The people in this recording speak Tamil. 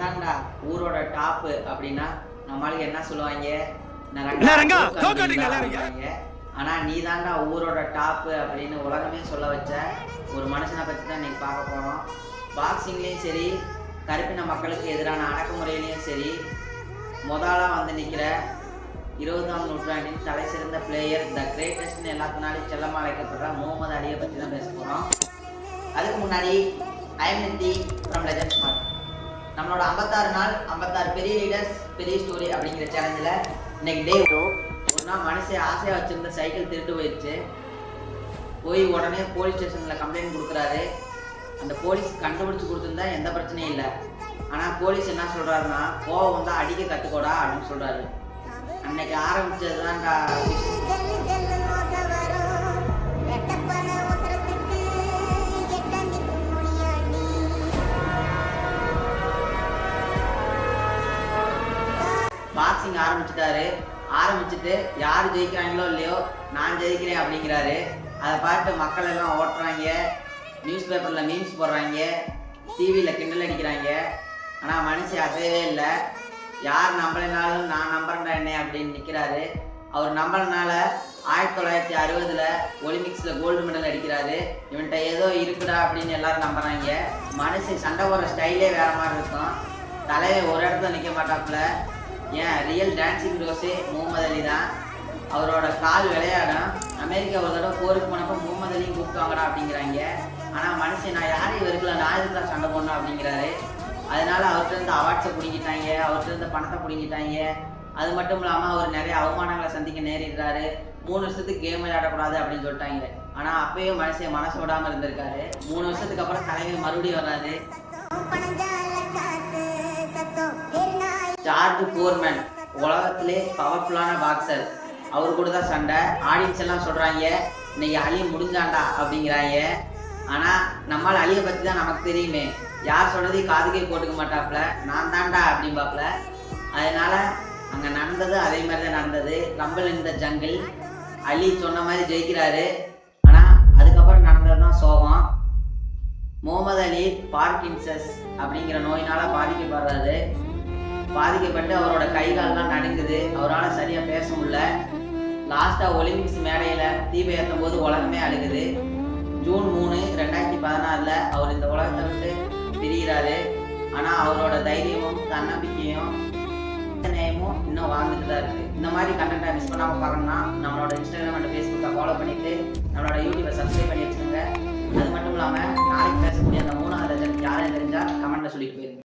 தான்டா ஊரோட டாப்பு அப்படின்னா நம்மளுக்கு என்ன சொல்லுவாங்க? ஆனா நீ தான்டா ஊரோட டாப்பு அப்படின்னு உலகமே சொல்ல வச்ச ஒரு மனுஷனை பத்தி தான் இன்னைக்கு பார்க்க போறோம். பாக்ஸிங்லயும் சரி, கருப்பின மக்களுக்கு எதிரான அடக்குமுறையிலையும் சரி, முதலா வந்து நிக்கிற 20ஆம் நூற்றாண்டின் தலை சிறந்த பிளேயர், த கிரேட்டஸ்ட்னு எல்லாத்தினாலும் செல்லமா அழைக்கப்படுற முகமது அலியை பத்தி தான் பேச போறோம். அதுக்கு முன்னாடி I'm Nithi from Legend Smart. நம்மளோட 56 நாள் 56 பெரிய லீடர்ஸ் பெரிய ஸ்டோரி அப்படிங்கிற சேனல்ல இன்னைக்கு டே ஒரு நாள் மனுஷன் ஆசையா வச்சிருந்த சைக்கிள் திருட்டு போயிடுச்சு. போய் உடனே போலீஸ் ஸ்டேஷன்ல கம்ப்ளைண்ட் கொடுக்குறாரு. அந்த போலீஸ் கண்டுபிடிச்சு கொடுத்துருந்தா எந்த பிரச்சனையும் இல்லை. ஆனா போலீஸ் என்ன சொல்றாருன்னா, கோவம் வந்தா அடிக்க கத்துக்கோடா அப்படின்னு சொல்றாரு. அன்னைக்கு ஆரம்பிச்சதுதான்டா பாக்ஸிங் ஆரம்பிச்சுட்டு யார் ஜெயிக்கிறாங்களோ இல்லையோ நான் ஜெயிக்கிறேன் அப்படிங்கிறாரு. அதை பார்த்து மக்கள் எல்லாம் ஓட்டுறாங்க, நியூஸ் பேப்பரில் மீம்ஸ் போடுறாங்க, டிவியில் கிண்டல் அடிக்கிறாங்க. ஆனால் மனுஷன் அசையவே இல்லை. யார் நம்பலைனாலும் நான் நம்புறேன்டா என்ன அப்படின்னு நிற்கிறாரு. அவர் நம்பலனால 1960 ஒலிம்பிக்ஸில் கோல்டு மெடல் அடிக்கிறாரு. இவன்கிட்ட ஏதோ இருக்குடா அப்படின்னு எல்லாரும் நம்புறாங்க. மனுஷன் சண்டை போடுற ஸ்டைலே வேற மாதிரி இருக்கும். தலையை ஒரு இடத்துல நிற்க மாட்டாப்புல. ஏன் ரியல் டான்சிங் ரோஸே முகமது அலி தான். அவரோட கால் விளையாடும். அமெரிக்கா ஒரு தடவை போருக்கு போனப்போ முகமது அலியும் கூப்பிட்டாங்கடா அப்படிங்கிறாங்க. ஆனால் மனுஷன் நான் யாரையும் இருக்கல, நான் எதுக்குலாம் சண்டை போடணும் அப்படிங்கிறாரு. அதனால அவர்கிட்ட இருந்து அவார்ட்ஸை பிடிங்கிட்டாங்க, அவர்கிட்ட இருந்து பணத்தை பிடிங்கிட்டாங்க. அது மட்டும் இல்லாமல் அவர் நிறைய அவமானங்களை சந்திக்க நேரிடுறாரு. 3 வருஷத்துக்கு கேம் விளையாடக்கூடாது அப்படின்னு சொல்லிட்டாங்க. ஆனால் அப்பயும் மனுஷன் மனசு விடாமல் இருந்திருக்காரு. 3 வருஷத்துக்கு அப்புறம் தலைவர் மறுபடியும் வர்றாரு. ஜார்ஜ் ஃபோர்மேன் உலகத்திலே பவர்ஃபுல்லான பாக்ஸர். அவர் கூட தான் சண்டை. ஆடியன்ஸ் எல்லாம் சொல்றாங்க இன்னைக்கு அலி முடிஞ்சாண்டா அப்படிங்கிறாங்க. ஆனா நம்மளால அலியை பத்தி தான் நமக்கு தெரியுமே. யார் சொல்றதையும் காதுக்கே போட்டுக்க மாட்டாப்புல. நான் தாண்டா அப்படின்பாப்புல. அதனால அங்க நடந்தது அதே மாதிரி தான் நடந்தது. ரம்பிள் இன் தி ஜங்கிள். அலி சொன்ன மாதிரி ஜெயிக்கிறாரு. ஆனா அதுக்கப்புறம் நடந்ததுதான் சோகம். முகமது அலி பார்க்கின்சன்ஸ் அப்படிங்கிற நோயினால பாதிக்கப்படுறாரு. பாதிக்கப்பட்டு அவரோட கை கால்லாம் நடுங்குது. அவரால் சரியா பேச முடியல. லாஸ்டா ஒலிம்பிக்ஸ் மேடையில தீபம் ஏற்றும் போது உலகமே அழுகுது. ஜூன் 3, 2016 அவர் இந்த உலகத்தை விட்டு பிரிகிறாரு. ஆனா அவரோட தைரியமும் தன்னம்பிக்கையும் நேயமும் இன்னும் வாழ்ந்துட்டு தான் இருக்கு. இந்த மாதிரி கண்டென்ட்டை மிஸ் பண்ணாம பார்க்கணும்னா நம்மளோட இன்ஸ்டாகிராம் அண்ட் ஃபேஸ்புக்கை ஃபாலோ பண்ணிட்டு நம்மளோட யூடியூபை சப்ஸ்கிரைப் பண்ணி வச்சுக்கோங்க. அது மட்டும் இல்லாம நாளைக்கு பேசக்கூடிய அந்த 3ஆவது லெஜண்ட் யாரை தெரிஞ்சா கமெண்ட்ல சொல்லிட்டு போயிருங்க.